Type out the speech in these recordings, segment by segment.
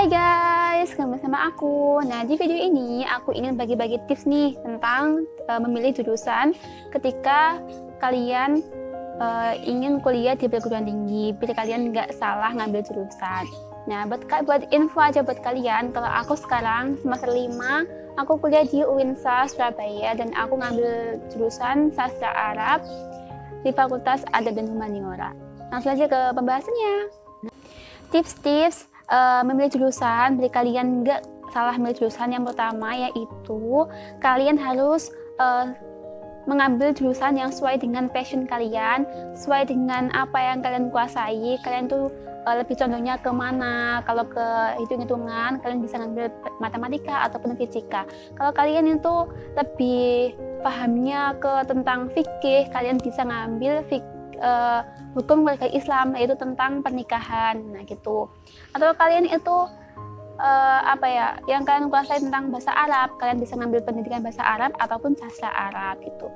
Hai guys, kembali sama aku. Nah, di video ini aku ingin bagi-bagi tips nih tentang memilih jurusan ketika kalian ingin kuliah di perguruan tinggi, biar kalian nggak salah ngambil jurusan. Nah, buat info aja buat kalian, kalau aku sekarang semester 5, aku kuliah di UINSA Surabaya dan aku ngambil jurusan Sastra Arab di Fakultas Adab dan Humaniora. Langsung aja ke pembahasannya. Tips-tips memilih jurusan, biar kalian nggak salah memilih jurusan. Yang pertama yaitu kalian harus mengambil jurusan yang sesuai dengan passion kalian, sesuai dengan apa yang kalian kuasai. Kalian tuh lebih condongnya ke mana? Kalau ke hitung-hitungan, kalian bisa ngambil matematika ataupun fisika. Kalau kalian itu lebih pahamnya ke tentang fikih, kalian bisa ngambil hukum keluarga Islam, yaitu tentang pernikahan. Nah gitu. Atau kalian itu yang kalian kuasai tentang bahasa Arab, kalian bisa ngambil pendidikan bahasa Arab ataupun sastra Arab gitu.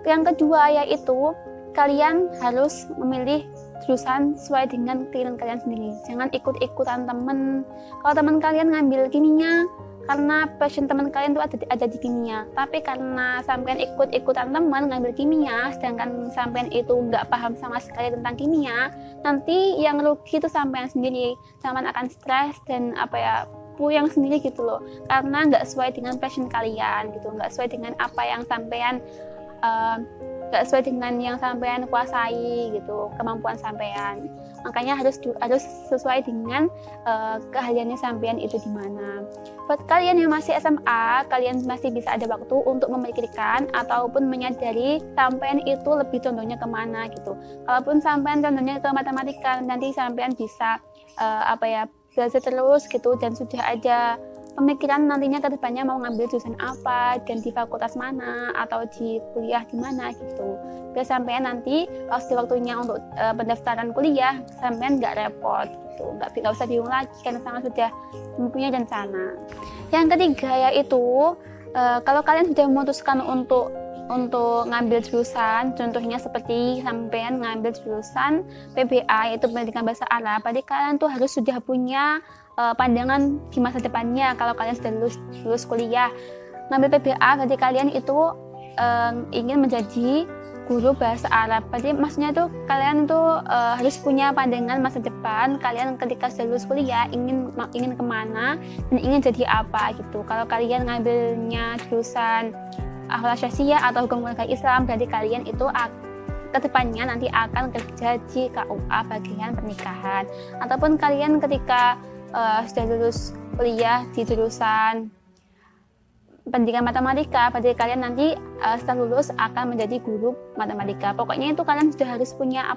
Yang kedua yaitu kalian harus memilih jurusan sesuai dengan keinginan kalian sendiri. Jangan ikut-ikutan temen. Kalau teman kalian ngambil kimia karena passion teman kalian tuh ada di kimia, tapi karena sampean ikut-ikutan teman ngambil kimia, sedangkan sampean itu nggak paham sama sekali tentang kimia, nanti yang rugi itu sampean sendiri. Sampean akan stres dan puyeng sendiri gitu loh, karena nggak sesuai dengan passion kalian gitu, nggak sesuai dengan apa yang sampean nggak sesuai dengan yang sampean kuasai gitu, kemampuan sampean. Makanya harus sesuai dengan keahliannya sampean itu di mana. Buat kalian yang masih SMA, kalian masih bisa ada waktu untuk memikirkan ataupun menyadari sampean itu lebih condongnya kemana gitu. Kalaupun sampean condongnya ke matematika, nanti sampean bisa belajar terus gitu, dan sudah ada pemikiran nantinya ke depannya mau ngambil jurusan apa dan di fakultas mana atau di kuliah di mana gitu. Biar sampean nanti pas di waktunya untuk pendaftaran kuliah, sampean nggak repot gitu, nggak usah bingung lagi karena sama sudah mempunyai rencana. Yang ketiga yaitu kalau kalian sudah memutuskan untuk ngambil jurusan, contohnya seperti sampean ngambil jurusan PBA yaitu pendidikan bahasa Arab, berarti kalian tuh harus sudah punya pandangan di masa depannya. Kalau kalian sudah lulus kuliah ngambil PBA, berarti kalian itu ingin menjadi guru bahasa Arab. Berarti maksudnya tuh kalian tuh harus punya pandangan masa depan kalian ketika sudah lulus kuliah, ingin kemana dan ingin jadi apa gitu. Kalau kalian ngambilnya jurusan akhlak syariah atau hukum keluarga Islam, berarti kalian itu kedepannya nanti akan kerja di KUA bagian pernikahan. Ataupun kalian ketika sudah lulus kuliah di jurusan pendidikan matematika, berarti kalian nanti setelah lulus akan menjadi guru matematika. Pokoknya itu kalian sudah harus punya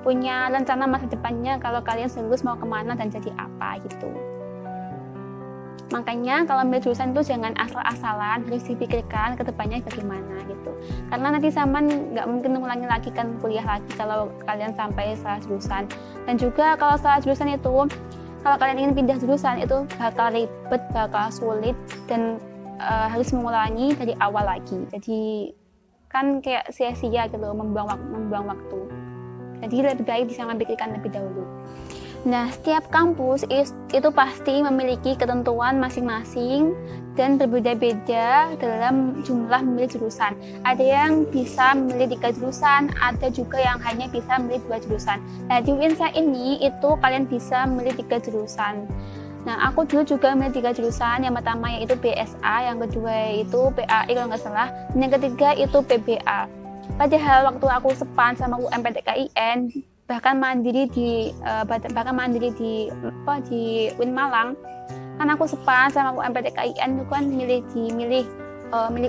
punya rencana masa depannya, kalau kalian sudah lulus mau kemana dan jadi apa gitu. Makanya kalau ambil jurusan itu jangan asal-asalan, harus dipikirkan ke depannya bagaimana gitu. Karena nanti zaman nggak mungkin mengulangi lagi kan kuliah lagi kalau kalian sampai salah jurusan. Dan juga kalau salah jurusan itu, kalau kalian ingin pindah jurusan itu bakal ribet, bakal sulit, dan harus mengulangi dari awal lagi. Jadi kan kayak sia-sia gitu, membuang waktu. Jadi lebih baik bisa memikirkan lebih dahulu. Nah, setiap kampus itu pasti memiliki ketentuan masing-masing dan berbeda-beda dalam jumlah memilih jurusan. Ada yang bisa memilih 3 jurusan, ada juga yang hanya bisa memilih 2 jurusan. Nah, di UINSA ini itu kalian bisa memilih 3 jurusan. Nah, aku dulu juga memilih 3 jurusan. Yang pertama yaitu BSA, yang kedua yaitu PAI kalau nggak salah, dan yang ketiga itu PBA. Padahal waktu aku sepan sama UMPTKIN, bahkan mandiri di UIN Malang, kan aku sepan sama UMPTKIN itu kan milih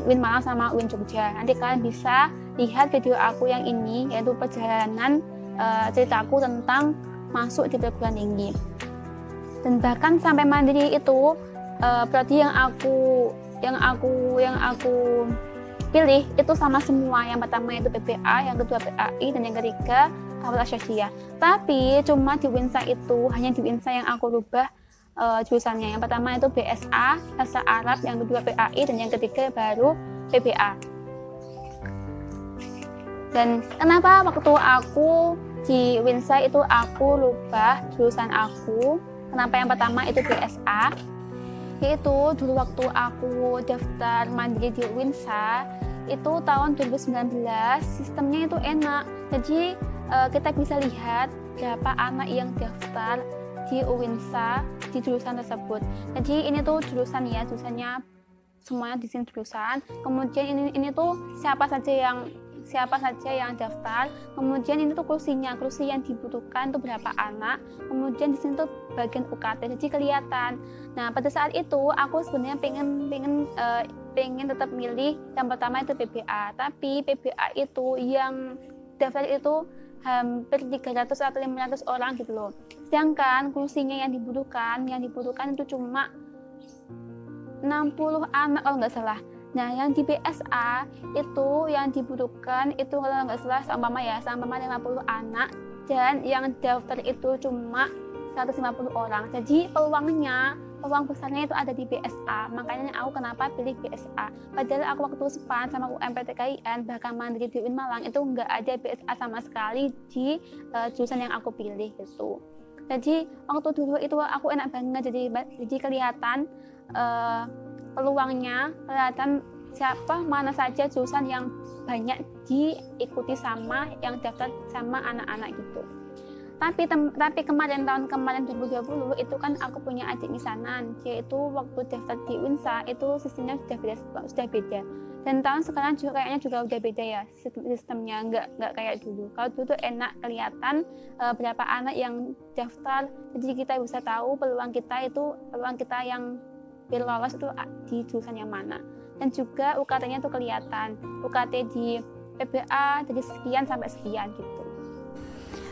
UIN Malang sama UIN Jogja. Nanti kalian bisa lihat video aku yang ini, yaitu perjalanan ceritaku tentang masuk di perguruan tinggi. Dan bahkan sampai mandiri itu berarti yang aku pilih itu sama semua. Yang pertama itu PBA, yang kedua PAI, dan yang ketiga akhlak syariah. Tapi cuma di UINSA itu, hanya di UINSA yang aku rubah jurusannya. Yang pertama itu BSA, bahasa Arab, yang kedua PAI, dan yang ketiga baru PBA. Dan kenapa waktu aku di UINSA itu aku rubah jurusan aku Kenapa yang pertama itu BSA? Yaitu dulu waktu aku daftar mandiri di UINSA itu tahun 2019, sistemnya itu enak. Jadi kita bisa lihat berapa anak yang daftar di UINSA di jurusan tersebut. Jadi ini tuh jurusannya semuanya di sini jurusan. Kemudian ini tuh siapa saja yang daftar. Kemudian ini tuh kursi yang dibutuhkan tuh berapa anak. Kemudian di sini tuh bagian UKT, jadi kelihatan. Nah, pada saat itu aku sebenarnya pengen tetap milih yang pertama itu PBA, tapi PBA itu yang daftar itu hampir 300 atau 500 orang gitu loh. Sedangkan kursinya yang dibutuhkan itu cuma 60 anak kalau nggak salah. Nah, yang di BSA itu yang dibutuhkan itu kalau nggak salah sama 50 anak, dan yang daftar itu cuma 150 orang. Jadi peluang besarnya itu ada di BSA. Makanya aku kenapa pilih BSA. Padahal aku waktu SPAN sama UMPTKIN bahkan mandiri di UIN Malang itu nggak ada BSA sama sekali di jurusan yang aku pilih gitu. Jadi waktu dulu itu aku enak banget, jadi kelihatan peluangnya, kelihatan mana saja jurusan yang banyak diikuti sama yang daftar sama anak-anak gitu. Tapi tahun kemarin 2020 itu kan aku punya adik misanan, yaitu waktu daftar di UINSA itu sistemnya sudah beda. Dan tahun sekarang juga kayaknya udah beda ya sistemnya, nggak kayak dulu. Kalau dulu tuh enak kelihatan berapa anak yang daftar, jadi kita bisa tahu peluang kita yang biar lolos itu di jurusan yang mana. Dan juga UKT-nya tuh kelihatan, UKT di PBA dari sekian sampai sekian gitu.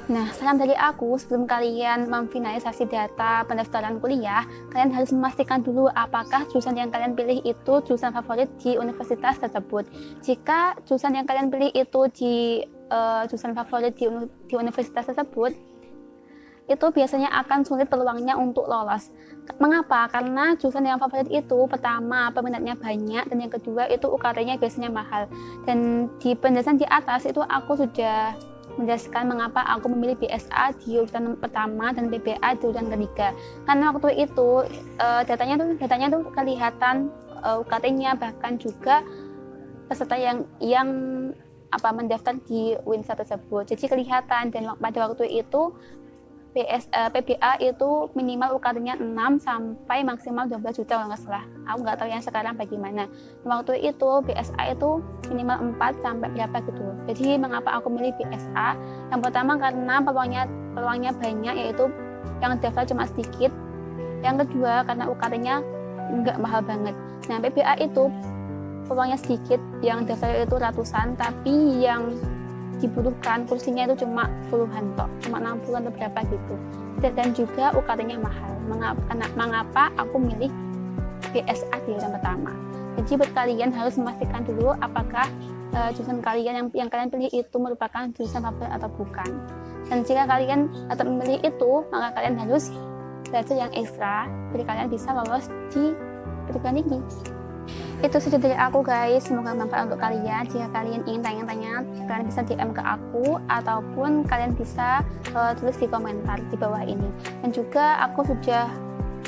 Nah, saran dari aku, sebelum kalian memfinalisasi data pendaftaran kuliah, kalian harus memastikan dulu apakah jurusan yang kalian pilih itu jurusan favorit di universitas tersebut. Jika jurusan yang kalian pilih itu di jurusan favorit di universitas tersebut, itu biasanya akan sulit peluangnya untuk lolos. Mengapa? Karena jurusan yang favorit itu pertama peminatnya banyak, dan yang kedua itu UKT-nya biasanya mahal. Dan di penjelasan di atas itu aku sudah menjelaskan mengapa aku memilih BSA di urutan pertama dan PBA di urutan ketiga. Karena waktu itu datanya tuh kelihatan UKT-nya, bahkan juga peserta yang mendaftar di UINSA tersebut. Jadi kelihatan, dan pada waktu itu PBA itu minimal UKT-nya 6 sampai maksimal 12 juta kalau nggak salah. Aku nggak tahu yang sekarang bagaimana. Waktu itu BSA itu minimal 4 sampai berapa gitu. Jadi mengapa aku milih BSA? Yang pertama karena peluangnya banyak, yaitu yang daftar cuma sedikit. Yang kedua karena UKT-nya nggak mahal banget. Nah, PBA itu peluangnya sedikit, yang daftar itu ratusan, tapi yang dibutuhkan kursinya itu cuma puluhan tok, cuma 60 atau berapa gitu. Dan juga UKT-nya mahal. Mengapa aku milih BSA di urutan pertama? Jadi buat kalian harus memastikan dulu apakah jurusan kalian yang kalian pilih itu merupakan jurusan favorit atau bukan. Dan jika kalian tetap memilih itu, maka kalian harus belajar yang ekstra biar kalian bisa lolos di perguruan tinggi. Itu saja dari aku guys, semoga bermanfaat untuk kalian. Jika kalian ingin tanya-tanya, kalian bisa DM ke aku ataupun kalian bisa tulis di komentar di bawah ini. Dan juga aku sudah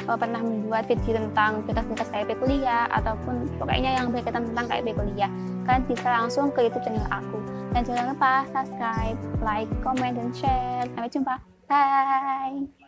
pernah membuat video tentang berkas-berkas KIP kuliah ataupun pokoknya yang berkaitan tentang KIP kuliah. Kalian bisa langsung ke YouTube channel aku. Dan jangan lupa subscribe, like, comment, dan share. Sampai jumpa. Bye!